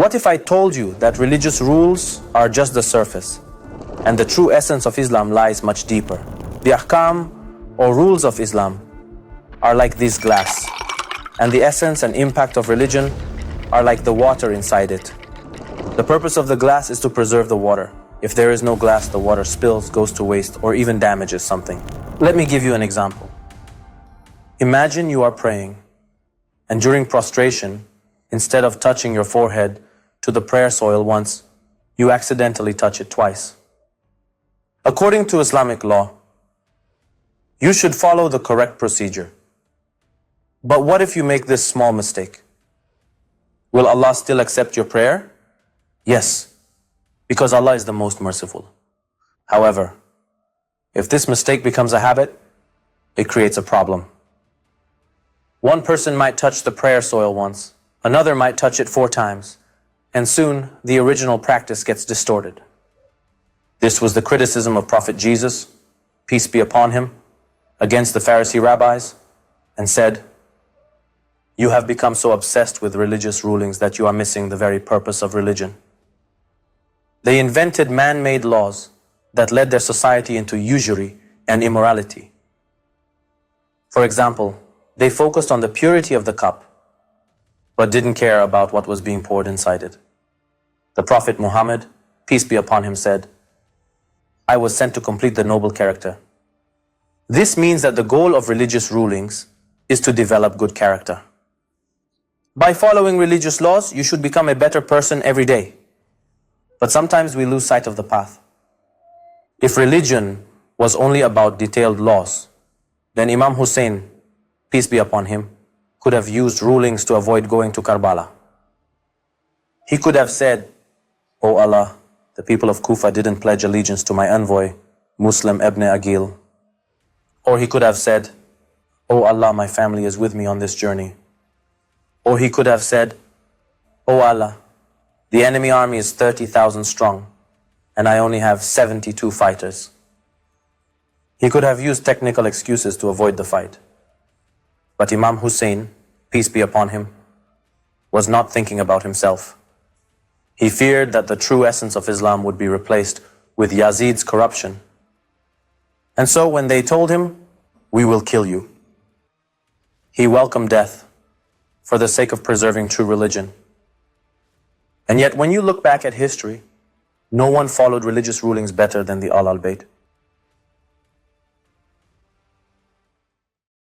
What if I told you that religious rules are just the surface, and the true essence of Islam lies much deeper? The ahkam, or rules of Islam, are like this glass, and the essence and impact of religion are like the water inside it. The purpose of the glass is to preserve the water. If there is no glass, the water spills, goes to waste, or even damages something. Let me give you an example. Imagine you are praying, and during prostration, instead of touching your forehead to the prayer soil once, you accidentally touch it twice. According to Islamic law, you should follow the correct procedure. But what if you make this small mistake? Will Allah still accept your prayer? Yes, because Allah is the most merciful. However, if this mistake becomes a habit, it creates a problem. One person might touch the prayer soil once, another might touch it 4 times, and soon the original practice gets distorted. This was the criticism of Prophet Jesus, peace be upon him, against the Pharisee rabbis, and said, "You have become so obsessed with religious rulings that you are missing the very purpose of religion." They invented man-made laws that led their society into usury and immorality. For example, they focused on the purity of the cup, but didn't care about what was being poured inside it. The Prophet Muhammad, peace be upon him, said, "I was sent to complete the noble character." This means that the goal of religious rulings is to develop good character. By following religious laws, you should become a better person every day. But sometimes we lose sight of the path. If religion was only about detailed laws, then Imam Hussain, peace be upon him, could have used rulings to avoid going to Karbala. He could have said, "O Allah, the people of Kufa didn't pledge allegiance to my envoy, Muslim ibn Aqil." Or he could have said, "O Allah, my family is with me on this journey." Or he could have said, "O Allah, the enemy army is 30,000 strong, and I only have 72 fighters." He could have used technical excuses to avoid the fight. But Imam Hussain, peace be upon him, was not thinking about himself. He feared that the true essence of Islam would be replaced with Yazid's corruption. And so when they told him, "We will kill you," he welcomed death for the sake of preserving true religion. And yet when you look back at history, no one followed religious rulings better than the Ahl al-Bayt.